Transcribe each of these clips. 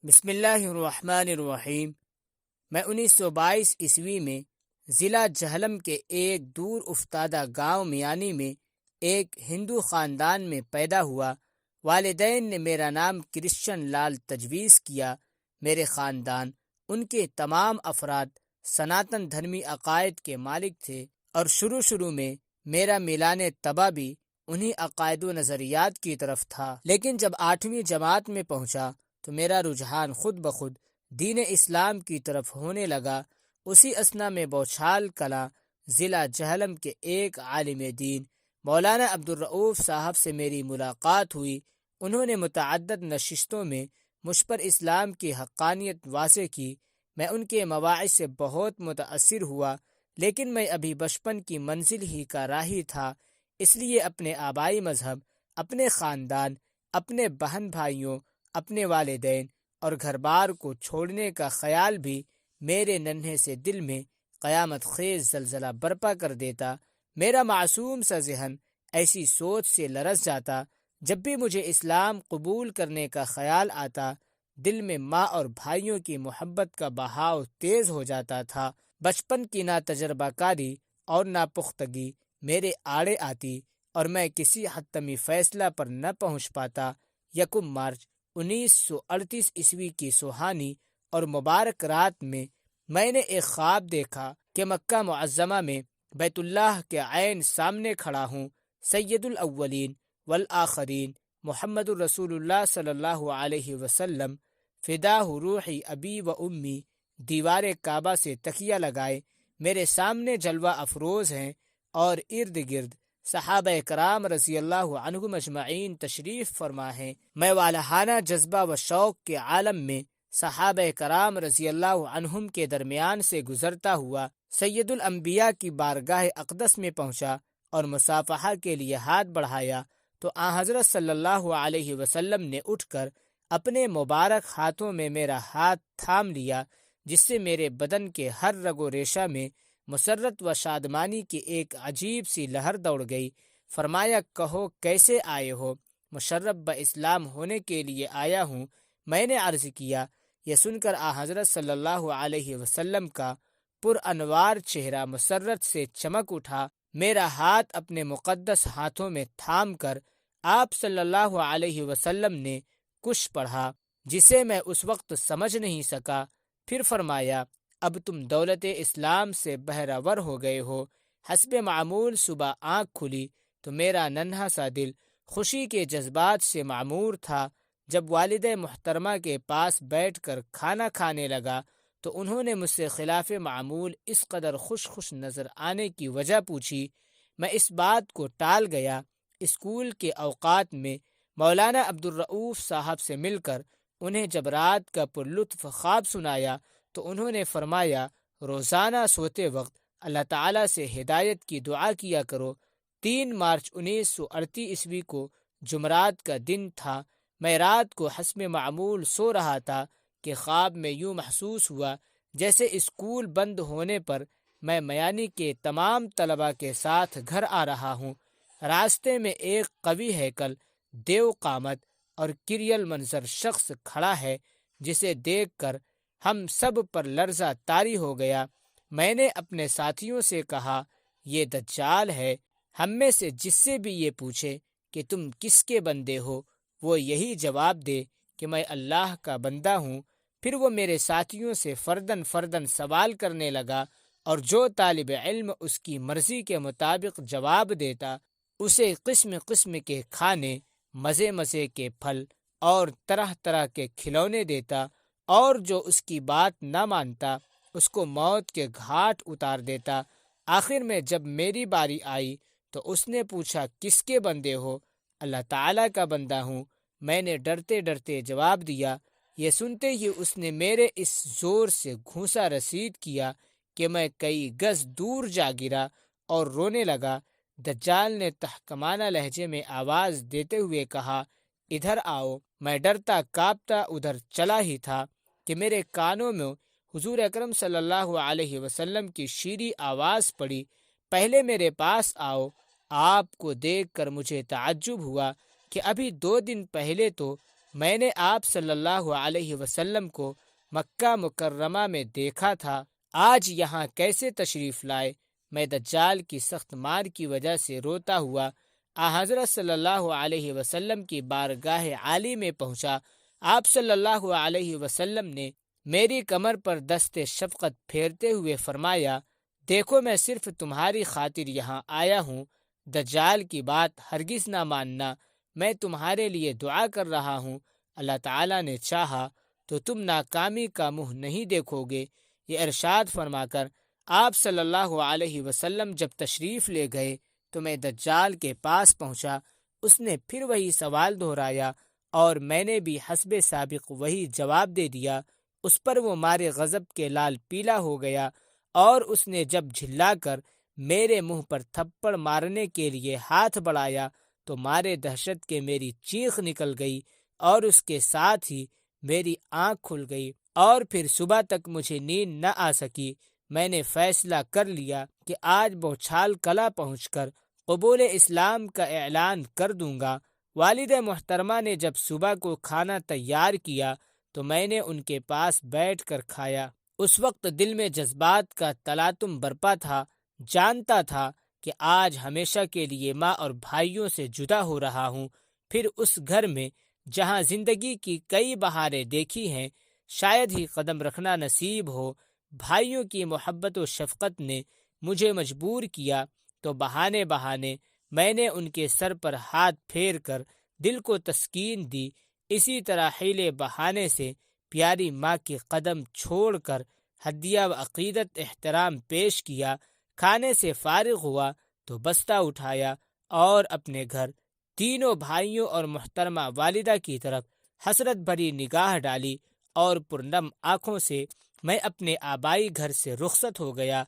بسم اللہ الرحمن الرحیم۔ میں 1922 میں ضلع جہلم کے ایک دور افتادہ گاؤں میانی میں ایک ہندو خاندان میں پیدا ہوا۔ والدین نے میرا نام کرشچن لال تجویز کیا۔ میرے خاندان، ان کے تمام افراد سناتن دھرمی عقائد کے مالک تھے، اور شروع میں میرا میلان طبع بھی انہی عقائد و نظریات کی طرف تھا۔ لیکن جب 8ویں جماعت میں پہنچا تو میرا رجحان خود بخود دین اسلام کی طرف ہونے لگا۔ اسی اثنا میں بوچھال کلاں ضلع جہلم کے ایک عالم دین مولانا عبدالرؤف صاحب سے میری ملاقات ہوئی۔ انہوں نے متعدد نشستوں میں مجھ پر اسلام کی حقانیت واضح کی۔ میں ان کے مواعظ سے بہت متاثر ہوا، لیکن میں ابھی بچپن کی منزل ہی کا راہی تھا، اس لیے اپنے آبائی مذہب، اپنے خاندان، اپنے بہن بھائیوں، اپنے والدین اور گھر بار کو چھوڑنے کا خیال بھی میرے ننھے سے دل میں قیامت خیز زلزلہ برپا کر دیتا۔ میرا معصوم سا ذہن ایسی سوچ سے لرز جاتا۔ جب بھی مجھے اسلام قبول کرنے کا خیال آتا، دل میں ماں اور بھائیوں کی محبت کا بہاؤ تیز ہو جاتا تھا۔ بچپن کی ناتجربہ کاری اور ناپختگی میرے آڑے آتی اور میں کسی حتمی فیصلہ پر نہ پہنچ پاتا۔ 1 مارچ 1938 کی سہانی اور مبارک رات میں نے ایک خواب دیکھا کہ مکہ معظمہ میں بیت اللہ کے عین سامنے کھڑا ہوں۔ سید الاولین والآخرین محمد الرسول اللہ صلی اللہ علیہ وسلم فداہ روحی ابی و امی دیوار کعبہ سے تکیہ لگائے میرے سامنے جلوہ افروز ہیں، اور ارد گرد صحابہ کرام رضی اللہ عنہم اجمعین تشریف فرما ہیں۔ میں والہانہ جذبہ و شوق کے عالم میں صحابہ کرام رضی اللہ عنہم کے درمیان سے گزرتا ہوا سید الانبیاء کی بارگاہ اقدس میں پہنچا اور مصافحہ کے لیے ہاتھ بڑھایا تو آن حضرت صلی اللہ علیہ وسلم نے اٹھ کر اپنے مبارک ہاتھوں میں میرا ہاتھ تھام لیا، جس سے میرے بدن کے ہر رگ و ریشہ میں مسرت و شادمانی کی ایک عجیب سی لہر دوڑ گئی۔ فرمایا، کہو کیسے آئے ہو؟ مشرف باسلام ہونے کے لیے آیا ہوں۔ میں نے عرض کیا۔ یہ سن کر حضرت صلی اللہ علیہ وسلم کا پر انوار چہرہ مسرت سے چمک اٹھا۔ میرا ہاتھ اپنے مقدس ہاتھوں میں تھام کر آپ صلی اللہ علیہ وسلم نے کچھ پڑھا جسے میں اس وقت سمجھ نہیں سکا۔ پھر فرمایا، اب تم دولت اسلام سے بہرہ ور ہو گئے ہو۔ حسب معمول صبح آنکھ کھلی تو میرا ننھا سا دل خوشی کے جذبات سے معمور تھا۔ جب والد محترمہ کے پاس بیٹھ کر کھانا کھانے لگا تو انہوں نے مجھ سے خلاف معمول اس قدر خوش نظر آنے کی وجہ پوچھی۔ میں اس بات کو ٹال گیا۔ اسکول کے اوقات میں مولانا عبدالرؤف صاحب سے مل کر انہیں جب رات کا پرلطف خواب سنایا تو انہوں نے فرمایا، روزانہ سوتے وقت اللہ تعالیٰ سے ہدایت کی دعا کیا کرو۔ 3 مارچ 1938 کو جمعرات کا دن تھا۔ میں رات کو حسب معمول سو رہا تھا کہ خواب میں یوں محسوس ہوا جیسے اسکول بند ہونے پر میں میانی کے تمام طلباء کے ساتھ گھر آ رہا ہوں۔ راستے میں ایک قوی ہیکل، دیو قامت اور کریل منظر شخص کھڑا ہے، جسے دیکھ کر ہم سب پر لرزہ طاری ہو گیا۔ میں نے اپنے ساتھیوں سے کہا، یہ دجال ہے۔ ہم میں سے جس سے بھی یہ پوچھے کہ تم کس کے بندے ہو، وہ یہی جواب دے کہ میں اللہ کا بندہ ہوں۔ پھر وہ میرے ساتھیوں سے فرداً سوال کرنے لگا، اور جو طالب علم اس کی مرضی کے مطابق جواب دیتا اسے قسم کے کھانے، مزے کے پھل اور طرح کے کھلونے دیتا، اور جو اس کی بات نہ مانتا اس کو موت کے گھاٹ اتار دیتا۔ آخر میں جب میری باری آئی تو اس نے پوچھا، کس کے بندے ہو؟ اللہ تعالیٰ کا بندہ ہوں، میں نے ڈرتے جواب دیا۔ یہ سنتے ہی اس نے میرے اس زور سے گھونسا رسید کیا کہ میں کئی گز دور جا گرا اور رونے لگا۔ دجال نے تحکمانہ لہجے میں آواز دیتے ہوئے کہا، ادھر آؤ۔ میں ڈرتا کانپتا ادھر چلا ہی تھا کہ میرے کانوں میں حضور اکرم صلی اللہ علیہ وسلم کی شیریں آواز پڑی، پہلے میرے پاس آؤ۔ آپ کو دیکھ کر مجھے تعجب ہوا کہ ابھی 2 دن پہلے تو میں نے آپ صلی اللہ علیہ وسلم کو مکہ مکرمہ میں دیکھا تھا، آج یہاں کیسے تشریف لائے؟ میں دجال کی سخت مار کی وجہ سے روتا ہوا حضرت صلی اللہ علیہ وسلم کی بارگاہ عالی میں پہنچا۔ آپ صلی اللہ علیہ وسلم نے میری کمر پر دست شفقت پھیرتے ہوئے فرمایا، دیکھو میں صرف تمہاری خاطر یہاں آیا ہوں، دجال کی بات ہرگز نہ ماننا، میں تمہارے لیے دعا کر رہا ہوں، اللہ تعالیٰ نے چاہا تو تم ناکامی کا منہ نہیں دیکھو گے۔ یہ ارشاد فرما کر آپ صلی اللہ علیہ وسلم جب تشریف لے گئے تو میں دجال کے پاس پہنچا۔ اس نے پھر وہی سوال دہرایا اور میں نے بھی حسب سابق وہی جواب دے دیا۔ اس پر وہ مارے غضب کے لال پیلا ہو گیا اور اس نے جب جھلا کر میرے منہ پر تھپڑ مارنے کے لیے ہاتھ بڑھایا تو مارے دہشت کے میری چیخ نکل گئی اور اس کے ساتھ ہی میری آنکھ کھل گئی اور پھر صبح تک مجھے نیند نہ آ سکی۔ میں نے فیصلہ کر لیا کہ آج بوچھال کلا پہنچ کر قبول اسلام کا اعلان کر دوں گا۔ والد محترمہ نے جب صبح کو کھانا تیار کیا تو میں نے ان کے پاس بیٹھ کر کھایا۔ اس وقت دل میں جذبات کا تلاطم برپا تھا، جانتا تھا کہ آج ہمیشہ کے لیے ماں اور بھائیوں سے جدا ہو رہا ہوں۔ پھر اس گھر میں جہاں زندگی کی کئی بہاریں دیکھی ہیں شاید ہی قدم رکھنا نصیب ہو۔ بھائیوں کی محبت و شفقت نے مجھے مجبور کیا تو بہانے بہانے میں نے ان کے سر پر ہاتھ پھیر کر دل کو تسکین دی۔ اسی طرح حیلے بہانے سے پیاری ماں کے قدم چھوڑ کر ہدیہ و عقیدت احترام پیش کیا۔ کھانے سے فارغ ہوا تو بستہ اٹھایا اور اپنے گھر تینوں بھائیوں اور محترمہ والدہ کی طرف حسرت بھری نگاہ ڈالی اور پرنم آنکھوں سے میں اپنے آبائی گھر سے رخصت ہو گیا۔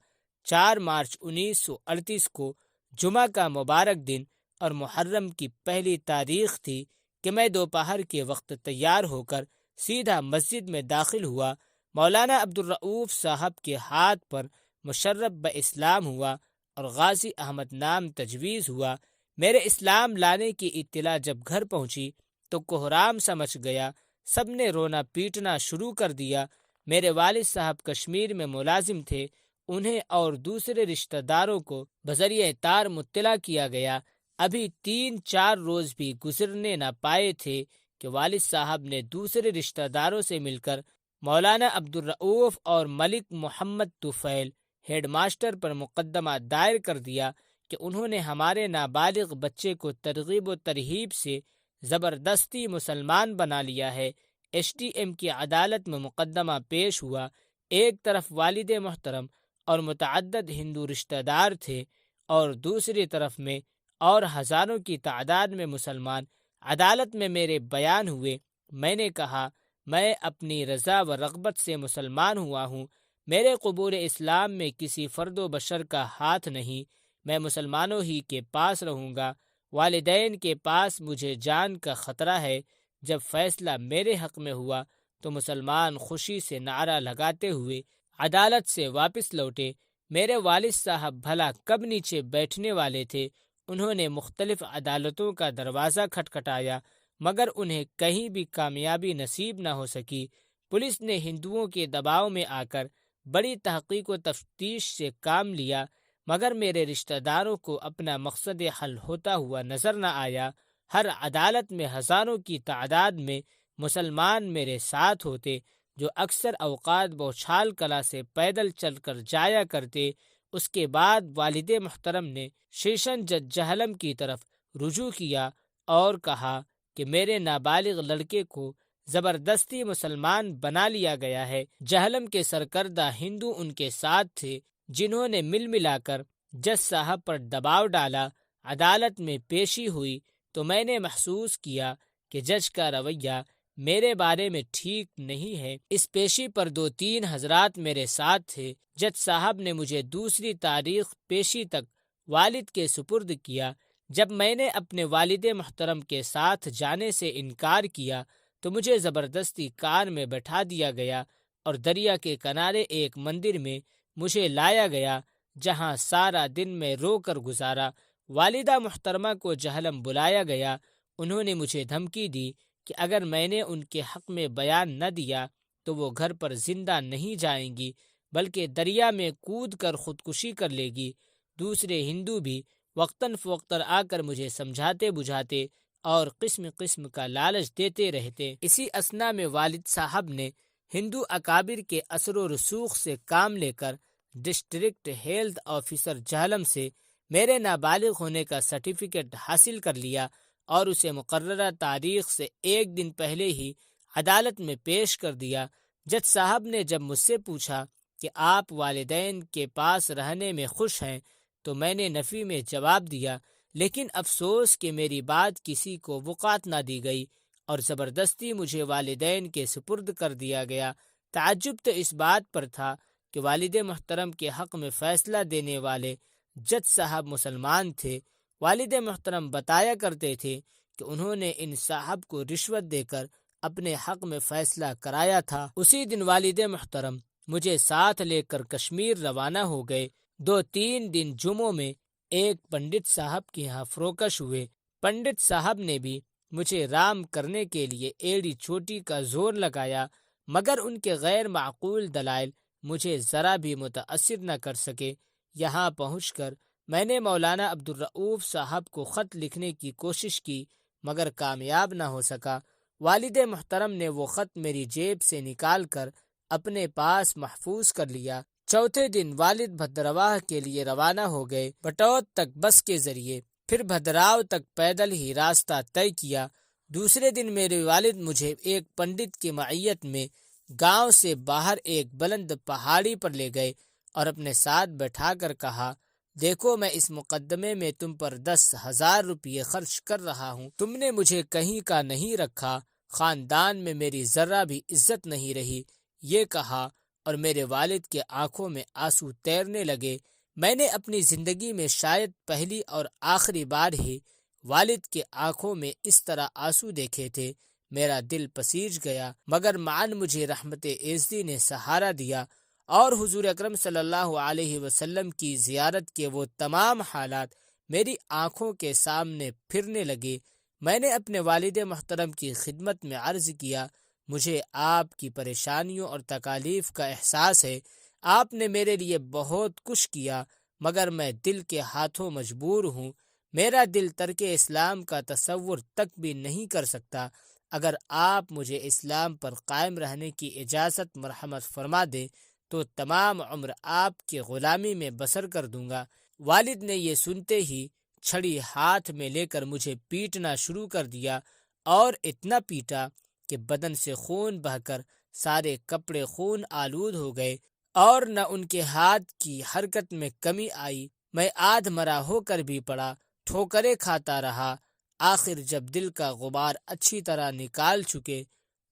4 مارچ 1938 کو جمعہ کا مبارک دن اور محرم کی پہلی تاریخ تھی کہ میں دوپہر کے وقت تیار ہو کر سیدھا مسجد میں داخل ہوا۔ مولانا عبدالرؤف صاحب کے ہاتھ پر مشرف باسلام ہوا اور غازی احمد نام تجویز ہوا۔ میرے اسلام لانے کی اطلاع جب گھر پہنچی تو کوہرام سمجھ گیا، سب نے رونا پیٹنا شروع کر دیا۔ میرے والد صاحب کشمیر میں ملازم تھے، انہیں اور دوسرے رشتہ داروں کو بذریعہ تار مطلع کیا گیا۔ ابھی 3-4 روز بھی گزرنے نہ پائے تھے کہ والد صاحب نے دوسرے رشتہ داروں سے مل کر مولانا عبدالرؤف اور ملک محمد طفیل ہیڈ ماسٹر پر مقدمہ دائر کر دیا کہ انہوں نے ہمارے نابالغ بچے کو ترغیب و ترہیب سے زبردستی مسلمان بنا لیا ہے۔ ایس ٹی ایم کی عدالت میں مقدمہ پیش ہوا۔ ایک طرف والد محترم اور متعدد ہندو رشتہ دار تھے اور دوسری طرف میں اور ہزاروں کی تعداد میں مسلمان عدالت میں میرے بیان ہوئے۔ میں نے کہا میں اپنی رضا و رغبت سے مسلمان ہوا ہوں، میرے قبول اسلام میں کسی فرد و بشر کا ہاتھ نہیں، میں مسلمانوں ہی کے پاس رہوں گا۔ والدین کے پاس مجھے جان کا خطرہ ہے۔ جب فیصلہ میرے حق میں ہوا تو مسلمان خوشی سے نعرہ لگاتے ہوئے عدالت سے واپس لوٹے۔ میرے والد صاحب بھلا کب نیچے بیٹھنے والے تھے، انہوں نے مختلف عدالتوں کا دروازہ کھٹکھٹایا مگر انہیں کہیں بھی کامیابی نصیب نہ ہو سکی۔ پولیس نے ہندوؤں کے دباؤ میں آ کر بڑی تحقیق و تفتیش سے کام لیا مگر میرے رشتہ داروں کو اپنا مقصد حل ہوتا ہوا نظر نہ آیا۔ ہر عدالت میں ہزاروں کی تعداد میں مسلمان میرے ساتھ ہوتے جو اکثر اوقات بوچھال کلا سے پیدل چل کر جایا کرتے۔ اس کے بعد والد محترم نے شیشن جج جہلم کی طرف رجوع کیا اور کہا کہ میرے نابالغ لڑکے کو زبردستی مسلمان بنا لیا گیا ہے۔ جہلم کے سرکردہ ہندو ان کے ساتھ تھے جنہوں نے مل ملا کر جج صاحب پر دباؤ ڈالا۔ عدالت میں پیشی ہوئی تو میں نے محسوس کیا کہ جج کا رویہ میرے بارے میں ٹھیک نہیں ہے۔ اس پیشی پر 2-3 حضرات میرے ساتھ تھے۔ جج صاحب نے مجھے دوسری تاریخ پیشی تک والد کے سپرد کیا۔ جب میں نے اپنے والد محترم کے ساتھ جانے سے انکار کیا تو مجھے زبردستی کار میں بٹھا دیا گیا اور دریا کے کنارے ایک مندر میں مجھے لایا گیا جہاں سارا دن میں رو کر گزارا۔ والدہ محترمہ کو جہلم بلایا گیا۔ انہوں نے مجھے دھمکی دی کہ اگر میں نے ان کے حق میں بیان نہ دیا تو وہ گھر پر زندہ نہیں جائیں گی بلکہ دریا میں کود کر خودکشی کر لے گی۔ دوسرے ہندو بھی وقتاً فوقتاً آ کر مجھے سمجھاتے بجھاتے اور قسم قسم کا لالچ دیتے رہتے۔ اسی اثنا میں والد صاحب نے ہندو اکابر کے اثر و رسوخ سے کام لے کر ڈسٹرکٹ ہیلتھ آفیسر جہلم سے میرے نابالغ ہونے کا سرٹیفکیٹ حاصل کر لیا اور اسے مقررہ تاریخ سے ایک دن پہلے ہی عدالت میں پیش کر دیا۔ جج صاحب نے جب مجھ سے پوچھا کہ آپ والدین کے پاس رہنے میں خوش ہیں تو میں نے نفی میں جواب دیا، لیکن افسوس کہ میری بات کسی کو وقعت نہ دی گئی اور زبردستی مجھے والدین کے سپرد کر دیا گیا۔ تعجب تو اس بات پر تھا کہ والد محترم کے حق میں فیصلہ دینے والے جج صاحب مسلمان تھے۔ والد محترم بتایا کرتے تھے کہ انہوں نے ان صاحب کو رشوت دے کر اپنے حق میں فیصلہ کرایا تھا۔ اسی دن والد محترم مجھے ساتھ لے کر کشمیر روانہ ہو گئے۔ 2-3 دن جمعوں میں ایک پنڈت صاحب کے یہاں فروکش ہوئے۔ پنڈت صاحب نے بھی مجھے رام کرنے کے لیے ایڑی چوٹی کا زور لگایا، مگر ان کے غیر معقول دلائل مجھے ذرا بھی متاثر نہ کر سکے۔ یہاں پہنچ کر میں نے مولانا عبدالرؤوف صاحب کو خط لکھنے کی کوشش کی مگر کامیاب نہ ہو سکا۔ والد محترم نے وہ خط میری جیب سے نکال کر اپنے پاس محفوظ کر لیا۔ چوتھے دن والد بھدرواہ کے لیے روانہ ہو گئے، بٹوت تک بس کے ذریعے، پھر بھدراؤ تک پیدل ہی راستہ طے کیا۔ دوسرے دن میرے والد مجھے ایک پنڈت کی معیت میں گاؤں سے باہر ایک بلند پہاڑی پر لے گئے اور اپنے ساتھ بیٹھا کر کہا، دیکھو میں اس مقدمے میں تم پر 10,000 روپے خرچ کر رہا ہوں، تم نے مجھے کہیں کا نہیں رکھا، خاندان میں میری ذرہ بھی عزت نہیں رہی۔ یہ کہا اور میرے والد کے آنکھوں میں آنسو تیرنے لگے۔ میں نے اپنی زندگی میں شاید پہلی اور آخری بار ہی والد کے آنکھوں میں اس طرح آنسو دیکھے تھے۔ میرا دل پسیج گیا، مگر معاً مجھے رحمت ایزدی نے سہارا دیا اور حضور اکرم صلی اللہ علیہ وسلم کی زیارت کے وہ تمام حالات میری آنکھوں کے سامنے پھرنے لگے۔ میں نے اپنے والد محترم کی خدمت میں عرض کیا، مجھے آپ کی پریشانیوں اور تکالیف کا احساس ہے، آپ نے میرے لیے بہت کچھ کیا مگر میں دل کے ہاتھوں مجبور ہوں، میرا دل ترک اسلام کا تصور تک بھی نہیں کر سکتا، اگر آپ مجھے اسلام پر قائم رہنے کی اجازت مرحمت فرما دیں تو تمام عمر آپ کی غلامی میں بسر کر دوں گا۔ والد نے یہ سنتے ہی چھڑی ہاتھ میں لے کر مجھے پیٹنا شروع کر دیا اور اتنا پیٹا کہ بدن سے خون بہہ کر سارے کپڑے خون آلود ہو گئے اور نہ ان کے ہاتھ کی حرکت میں کمی آئی۔ میں آدھ مرا ہو کر بھی پڑا، ٹھوکریں کھاتا رہا۔ آخر جب دل کا غبار اچھی طرح نکال چکے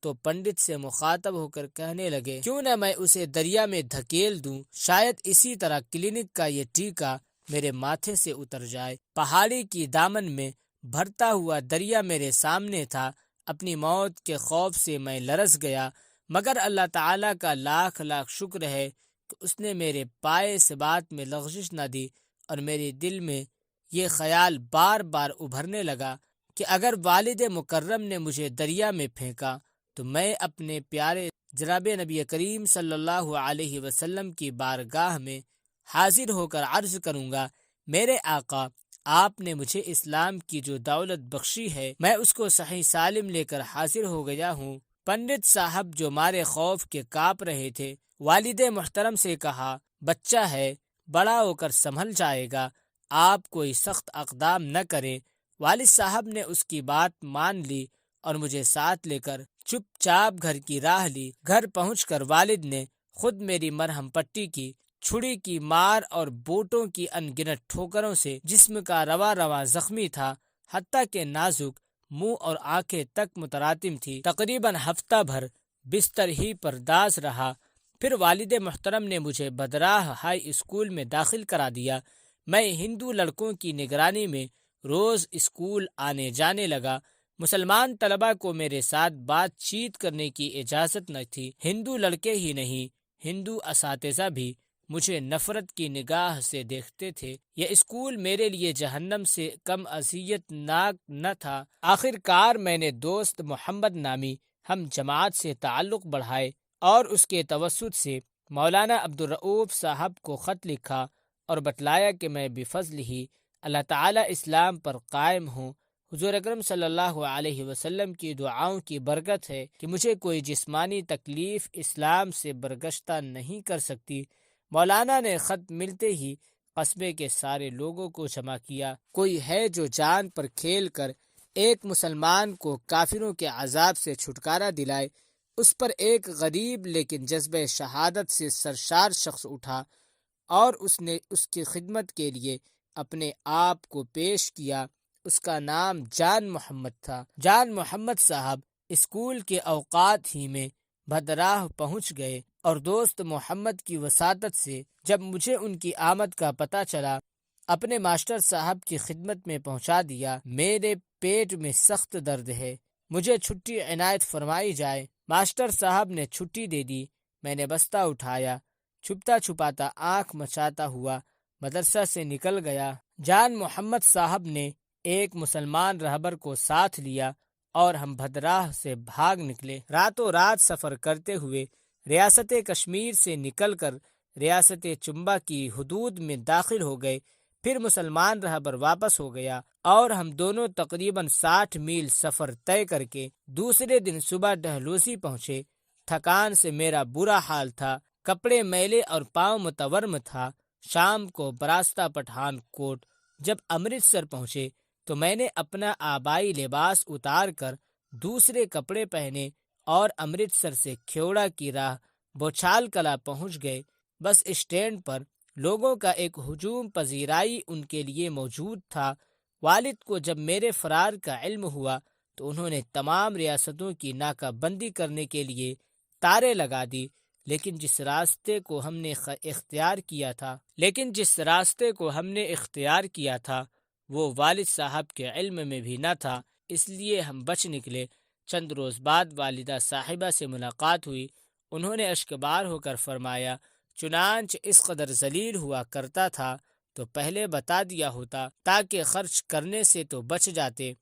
تو پنڈت سے مخاطب ہو کر کہنے لگے، کیوں نہ میں اسے دریا میں دھکیل دوں، شاید اسی طرح کلینک کا یہ ٹیکہ میرے ماتھے سے اتر جائے۔ پہاڑی کی دامن میں بھرتا ہوا دریا میرے سامنے تھا۔ اپنی موت کے خوف سے میں لرز گیا، مگر اللہ تعالیٰ کا لاکھ لاکھ شکر ہے کہ اس نے میرے پائے سے بات میں لغزش نہ دی اور میرے دل میں یہ خیال بار بار ابھرنے لگا کہ اگر والد مکرم نے مجھے دریا میں پھینکا تو میں اپنے پیارے جناب نبی کریم صلی اللہ علیہ وسلم کی بارگاہ میں حاضر ہو کر عرض کروں گا، میرے آقا، آپ نے مجھے اسلام کی جو دولت بخشی ہے میں اس کو صحیح سالم لے کر حاضر ہو گیا ہوں۔ پنڈت صاحب جو مارے خوف کے کانپ رہے تھے، والد محترم سے کہا، بچہ ہے، بڑا ہو کر سنبھل جائے گا، آپ کوئی سخت اقدام نہ کریں۔ والد صاحب نے اس کی بات مان لی اور مجھے ساتھ لے کر چپ چاپ گھر کی راہ لی۔ گھر پہنچ کر والد نے خود میری مرہم پٹی کی، چھڑی کی مار اور بوٹوں کی ان گنت ٹھوکروں سے جسم کا رواں رواں زخمی تھا، حتیٰ کہ نازک منہ اور آنکھیں تک متراتم تھی۔ تقریباً ہفتہ بھر بستر ہی پر داز رہا۔ پھر والد محترم نے مجھے بدراہ ہائی اسکول میں داخل کرا دیا۔ میں ہندو لڑکوں کی نگرانی میں روز اسکول آنے جانے لگا۔ مسلمان طلباء کو میرے ساتھ بات چیت کرنے کی اجازت نہ تھی۔ ہندو لڑکے ہی نہیں، ہندو اساتذہ بھی مجھے نفرت کی نگاہ سے دیکھتے تھے۔ یہ اسکول میرے لیے جہنم سے کم اذیت ناک نہ تھا۔ آخر کار میں نے دوست محمد نامی ہم جماعت سے تعلق بڑھائے اور اس کے توسط سے مولانا عبدالرؤوف صاحب کو خط لکھا اور بتلایا کہ میں بفضل ہی اللہ تعالیٰ اسلام پر قائم ہوں۔ حضور اکرم صلی اللہ علیہ وسلم کی دعاؤں کی برکت ہے کہ مجھے کوئی جسمانی تکلیف اسلام سے برگشتہ نہیں کر سکتی۔ مولانا نے خط ملتے ہی قصبے کے سارے لوگوں کو جمع کیا۔ کوئی ہے جو جان پر کھیل کر ایک مسلمان کو کافروں کے عذاب سے چھٹکارا دلائے؟ اس پر ایک غریب لیکن جذبہ شہادت سے سرشار شخص اٹھا اور اس نے اس کی خدمت کے لیے اپنے آپ کو پیش کیا۔ اس کا نام جان محمد تھا۔ جان محمد صاحب اسکول کے اوقات ہی میں بھدراہ پہنچ گئے اور دوست محمد کی وساطت سے جب مجھے ان کی آمد کا پتہ چلا اپنے ماسٹر صاحب کی خدمت میں پہنچا دیا۔ میرے پیٹ میں سخت درد ہے، مجھے چھٹی عنایت فرمائی جائے۔ ماسٹر صاحب نے چھٹی دے دی۔ میں نے بستہ اٹھایا، چھپتا چھپاتا آنکھ مچاتا ہوا مدرسہ سے نکل گیا۔ جان محمد صاحب نے ایک مسلمان رہبر کو ساتھ لیا اور ہم بھدراہ سے بھاگ نکلے۔ راتوں رات سفر کرتے ہوئے ریاست کشمیر سے نکل کر ریاست چمبا کی حدود میں داخل ہو گئے۔ پھر مسلمان رہبر واپس ہو گیا اور ہم دونوں تقریباً 60 میل سفر طے کر کے دوسرے دن صبح ڈہلوسی پہنچے۔ تھکان سے میرا برا حال تھا، کپڑے میلے اور پاؤں متورم تھا۔ شام کو براستہ پٹھان کوٹ جب امرتسر پہنچے تو میں نے اپنا آبائی لباس اتار کر دوسرے کپڑے پہنے اور امرتسر سے کھیوڑا کی راہ بوچھال کلا پہنچ گئے۔ بس اسٹینڈ پر لوگوں کا ایک ہجوم پذیرائی ان کے لیے موجود تھا۔ والد کو جب میرے فرار کا علم ہوا تو انہوں نے تمام ریاستوں کی ناکہ بندی کرنے کے لیے تارے لگا دی، لیکن جس راستے کو ہم نے اختیار کیا تھا وہ والد صاحب کے علم میں بھی نہ تھا، اس لیے ہم بچ نکلے۔ چند روز بعد والدہ صاحبہ سے ملاقات ہوئی۔ انہوں نے اشکبار ہو کر فرمایا، چنانچہ اس قدر ذلیل ہوا کرتا تھا تو پہلے بتا دیا ہوتا تاکہ خرچ کرنے سے تو بچ جاتے۔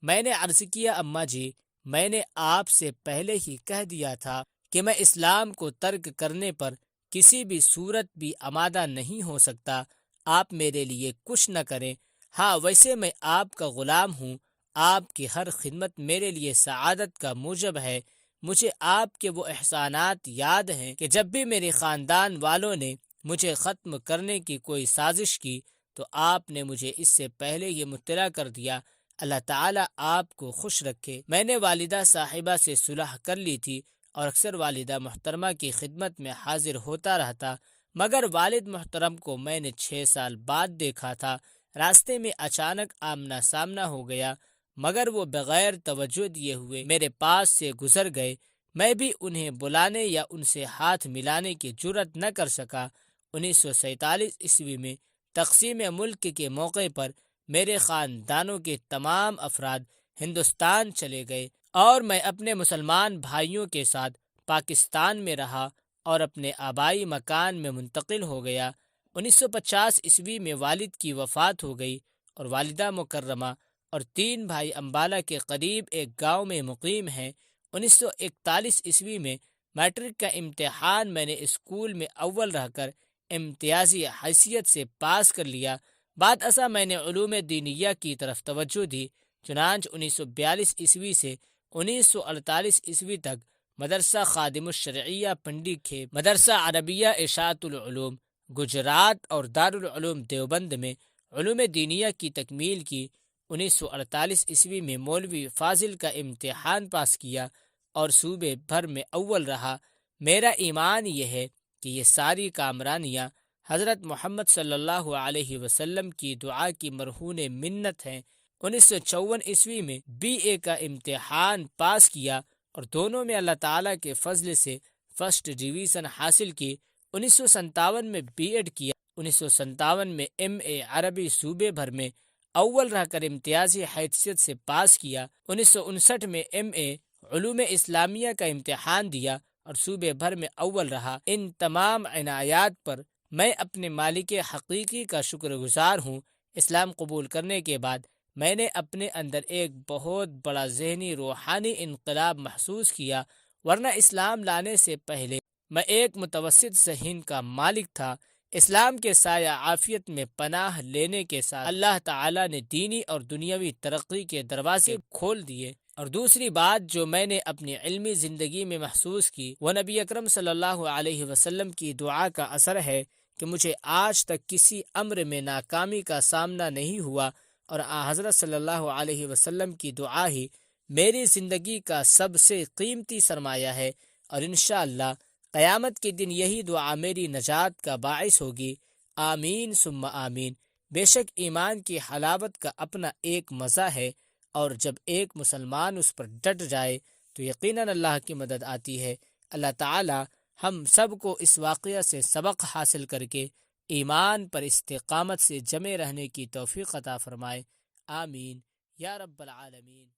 میں نے عرض کیا، اماں جی، میں نے آپ سے پہلے ہی کہہ دیا تھا کہ میں اسلام کو ترک کرنے پر کسی بھی صورت بھی آمادہ نہیں ہو سکتا۔ آپ میرے لیے کچھ نہ کریں۔ ہاں، ویسے میں آپ کا غلام ہوں، آپ کی ہر خدمت میرے لیے سعادت کا موجب ہے۔ مجھے آپ کے وہ احسانات یاد ہیں کہ جب بھی میرے خاندان والوں نے مجھے ختم کرنے کی کوئی سازش کی تو آپ نے مجھے اس سے پہلے یہ مطلع کر دیا۔ اللہ تعالیٰ آپ کو خوش رکھے۔ میں نے والدہ صاحبہ سے صلح کر لی تھی اور اکثر والدہ محترمہ کی خدمت میں حاضر ہوتا رہتا، مگر والد محترم کو میں نے 6 سال بعد دیکھا تھا۔ راستے میں اچانک آمنا سامنا ہو گیا، مگر وہ بغیر توجہ دیے ہوئے میرے پاس سے گزر گئے۔ میں بھی انہیں بلانے یا ان سے ہاتھ ملانے کی جرأت نہ کر سکا۔ 1947 عیسوی میں تقسیم ملک کے موقع پر میرے خاندانوں کے تمام افراد ہندوستان چلے گئے اور میں اپنے مسلمان بھائیوں کے ساتھ پاکستان میں رہا اور اپنے آبائی مکان میں منتقل ہو گیا۔ 1950 عیسوی میں والد کی وفات ہو گئی اور والدہ مکرمہ اور 3 بھائی امبالہ کے قریب ایک گاؤں میں مقیم ہیں۔ 1941 عیسوی میں میٹرک کا امتحان میں نے اسکول میں اول رہ کر امتیازی حیثیت سے پاس کر لیا۔ بعد ازاں میں نے علوم دینیہ کی طرف توجہ دی، چنانچہ 1942 عیسوی سے 1948 عیسوی تک مدرسہ خادم الشرعیہ پنڈی کھیپ، مدرسہ عربیہ اشاعت العلوم گجرات اور دارالعلوم دیوبند میں علوم دینیہ کی تکمیل کی۔ 1948 عیسوی میں مولوی فاضل کا امتحان پاس کیا اور صوبے بھر میں اول رہا۔ میرا ایمان یہ ہے کہ یہ ساری کامرانیاں حضرت محمد صلی اللہ علیہ وسلم کی دعا کی مرہون منت ہیں۔ 1954 عیسوی میں BA کا امتحان پاس کیا اور دونوں میں اللہ تعالیٰ کے فضل سے فرسٹ ڈویژن حاصل کی۔ 1957 میں B.Ed کیا۔ 1957 میں MA عربی صوبے بھر میں اول رہ کر امتیازی حیثیت سے پاس کیا۔ 1959 میں MA علوم اسلامیہ کا امتحان دیا اور صوبے بھر میں اول رہا۔ ان تمام عنایات پر میں اپنے مالک حقیقی کا شکر گزار ہوں۔ اسلام قبول کرنے کے بعد میں نے اپنے اندر ایک بہت بڑا ذہنی روحانی انقلاب محسوس کیا، ورنہ اسلام لانے سے پہلے میں ایک متوسط ذہن کا مالک تھا۔ اسلام کے سایہ عافیت میں پناہ لینے کے ساتھ اللہ تعالی نے دینی اور دنیاوی ترقی کے دروازے کھول دیے۔ اور دوسری بات جو میں نے اپنی علمی زندگی میں محسوس کی وہ نبی اکرم صلی اللہ علیہ وسلم کی دعا کا اثر ہے کہ مجھے آج تک کسی امر میں ناکامی کا سامنا نہیں ہوا، اور حضرت صلی اللہ علیہ وسلم کی دعا ہی میری زندگی کا سب سے قیمتی سرمایہ ہے، اور انشاءاللہ قیامت کے دن یہی دعا میری نجات کا باعث ہوگی۔ آمین ثم آمین۔ بے شک ایمان کی حلاوت کا اپنا ایک مزہ ہے، اور جب ایک مسلمان اس پر ڈٹ جائے تو یقیناً اللہ کی مدد آتی ہے۔ اللہ تعالی ہم سب کو اس واقعہ سے سبق حاصل کر کے ایمان پر استقامت سے جمے رہنے کی توفیق عطا فرمائے۔ آمین یا رب العالمین۔